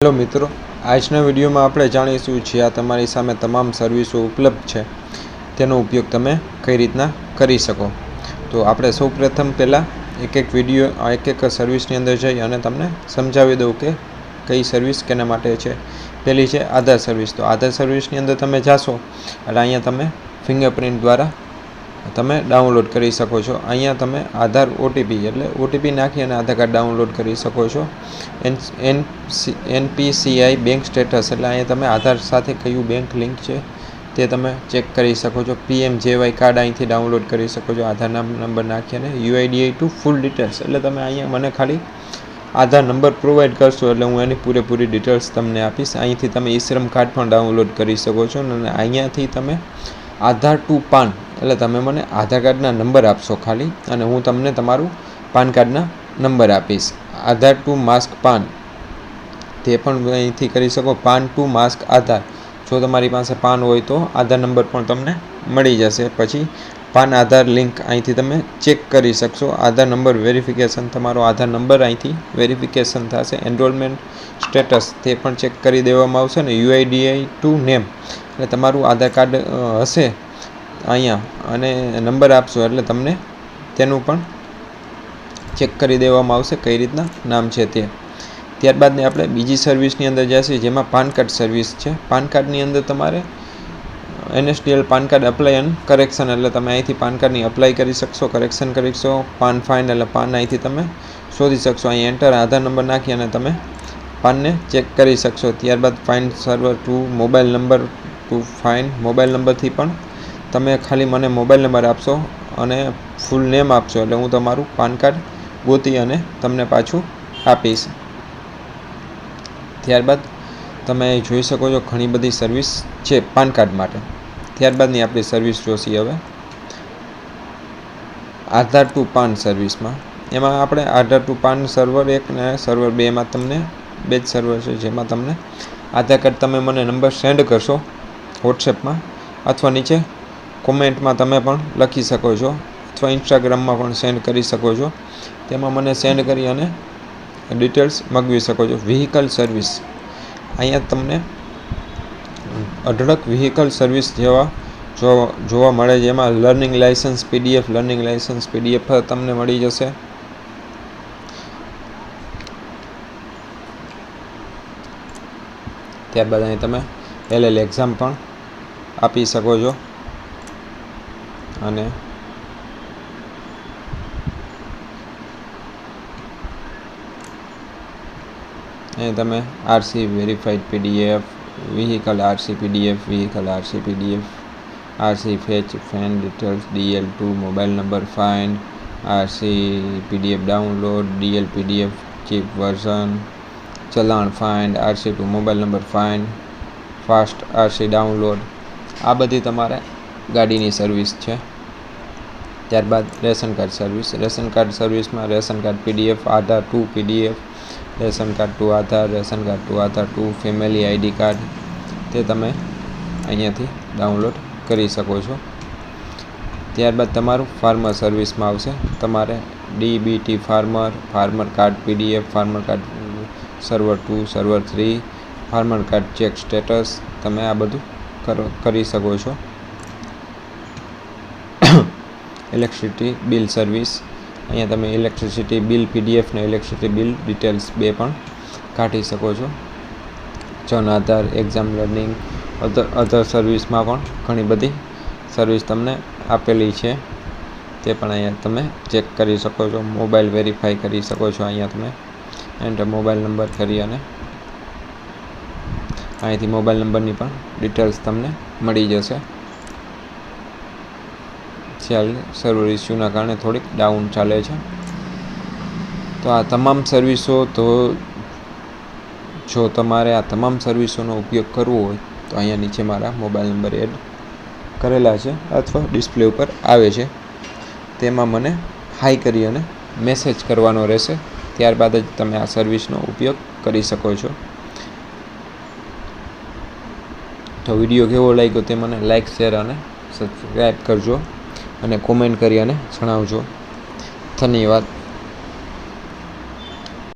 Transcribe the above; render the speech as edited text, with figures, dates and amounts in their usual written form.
Hello मित्रों, આજના વિડીયોમાં આપણે જાણીશું જે આ તમારી સામે તમામ સર્વિસો ઉપલબ્ધ છે તેનો ઉપયોગ તમે કઈ રીતના કરી શકો। તો આપણે સૌપ્રથમ પહેલાં એક સર્વિસની અંદર જઈ અને તમને સમજાવી દઉં કે કઈ સર્વિસ કેના માટે છે। પહેલી છે આધાર સર્વિસ। તો આધાર સર્વિસની અંદર તમે જાશો એટલે અહીંયા તમે ફિંગરપ્રિન્ટ દ્વારા તમે ડાઉનલોડ કરી શકો છો। અહીંયા તમે આધાર ઓટીપી નાખી અને આધાર કાર્ડ ડાઉનલોડ કરી શકો છો। એનપીસીઆઈ બેંક સ્ટેટસ એટલે અહીંયા તમે આધાર સાથે કયું બેંક લિંક છે તે તમે ચેક કરી શકો છો। પીએમજેવાય કાર્ડ અહીંથી ડાઉનલોડ કરી શકો છો આધાર નંબર નાખી અને યુઆઈડીઆઈ ટુ ફૂલ ડિટેલ્સ એટલે તમે અહીંયા મને ખાલી આધાર નંબર પ્રોવાઈડ કરશો એટલે હું એની પૂરેપૂરી ડિટેલ્સ તમને આપીશ। અહીંથી તમે ઈ શ્રમ કાર્ડ પણ ડાઉનલોડ કરી શકો છો અને અહીંયાથી તમે આધાર ટુ પાન એટલે તમે મને આધાર કાર્ડના નંબર આપશો ખાલી અને હું તમને તમારું પાન કાર્ડના નંબર આપીશ। આધાર ટુ માસ્ક પાન તે પણ અહીંથી કરી શકો। પાન ટુ માસ્ક આધાર જો તમારી પાસે પાન હોય તો આધાર નંબર પણ તમને મળી જશે। પછી પાન આધાર લિંક અહીંથી તમે ચેક કરી શકશો। આધાર નંબર વેરિફિકેશન તમારો આધાર નંબર અહીંથી વેરિફિકેશન થશે। એનરોલમેન્ટ સ્ટેટસ તે પણ ચેક કરી દેવામાં આવશે ને યુઆઈડીઆઈ ટુ નેમ એટલે તમારું આધાર કાર્ડ હશે અહીંયા અને નંબર આપશો એટલે તમને તેનું પણ ચેક કરી દેવામાં આવશે કઈ રીતના નામ છે તે। ત્યારબાદની આપણે બીજી સર્વિસની અંદર જઈએ જેમાં પાન કાર્ડ સર્વિસ છે। પાન કાર્ડની અંદર તમારે NSDL PAN card apply and correction એટલે તમે અહીંથી પાન કાર્ડની અપ્લાય કરી શકશો, કરેક્શન કરી શકશો। પાન ફાઇન્ડ એટલે પાન અહીંથી તમે શોધી શકશો। અહીં એન્ટર આધાર નંબર નાખી અને તમે પાનને ચેક કરી શકશો। ત્યારબાદ find server to mobile number to find mobile નંબરથી પણ તમે ખાલી મને મોબાઈલ નંબર આપશો અને ફૂલ નેમ આપશો એટલે હું તમારું પાન કાર્ડ ગોતી અને તમને પાછું આપીશ। ત્યારબાદ તમે જોઈ શકો છો ઘણી બધી સર્વિસ છે પાન કાર્ડ માટે। ત્યારબાદની આપણી સર્વિસ જોશી હવે આધાર ટુ પાન સર્વિસમાં। એમાં આપણે આધાર ટુ પાન સર્વર 1 અને સર્વર 2માં તમને બે જ સર્વર છે જેમાં તમને આધાર કાર્ડ તમે મને નંબર સેન્ડ કરશો વોટ્સએપમાં અથવા નીચે કોમેન્ટમાં તમે પણ લખી શકો છો અથવા ઇન્સ્ટાગ્રામમાં પણ સેન્ડ કરી શકો છો। તેમાં મને સેન્ડ કરી અને ડિટેલ્સ મગવી શકો છો। વ્હીકલ સર્વિસ અહીંયા તમને અઢળક વ્હીકલ સર્વિસ જોવા મળે જેમાં લર્નિંગ લાઇસન્સ પીડીએફ તમને મળી જશે। ત્યારબાદ અહીં તમે એલએલ એક્ઝામ પણ આપી શકો છો અને અહીં તમે RC verified PDF, vehicle RC PDF, RC fetch fan details, DL2 mobile number find, RC PDF download, DL PDF cheap version, challan find, આરસી2 mobile number find, fast RC download આ બધી તમારે ગાડીની સર્વિસ છે। ત્યારબાદ રેશન કાર્ડ સર્વિસમાં ration card PDF, Aadhaar to PDF, ration card to Aadhaar to family ID card તે તમે અહીંયાથી ડાઉનલોડ કરી શકો છો। ત્યારબાદ તમારું ફાર્મર સર્વિસમાં આવશે તમારે DBT farmer card PDF, farmer card server 2, server 3, farmer card check status તમે આ બધું કરી શકો છો। ઇલેક્ટ્રિસિટી બિલ સર્વિસ અહીંયા તમે ઇલેક્ટ્રિસિટી બિલ પીડીએફ ને ઇલેક્ટ્રિસિટી બિલ ડિટેલ્સ બે પણ કાઢી શકો છો। જન આધાર એક્ઝામ લર્નિંગ અધર સર્વિસમાં પણ ઘણી બધી સર્વિસ તમને આપેલી છે તે પણ અહીંયા તમે ચેક કરી શકો છો। મોબાઈલ વેરીફાઈ કરી શકો છો અહીંયા તમે એન્ટર મોબાઈલ નંબર કરી અને અહીંથી મોબાઈલ નંબરની પણ ડિટેલ્સ તમને મળી જશે। સર્વર ઇસ્યુના કારણે થોડીક ડાઉન ચાલે છે। તો આ તમામ સર્વિસો જો તમારે આ તમામ સર્વિસોનો ઉપયોગ કરવો હોય તો અહીંયા નીચે મારા મોબાઈલ નંબર એડ કરેલા છે અથવા ડિસ્પ્લે ઉપર આવે છે તેમાં મને હાઈ કરી અને મેસેજ કરવાનો રહેશે। ત્યારબાદ જ તમે આ સર્વિસનો ઉપયોગ કરી શકો છો। તો વિડીયો કેવો લાગ્યો તે મને લાઈક, શેર અને સબસ્ક્રાઈબ કરજો અને કોમેન્ટ કરી અને જણાવજો। ધન્યવાદ।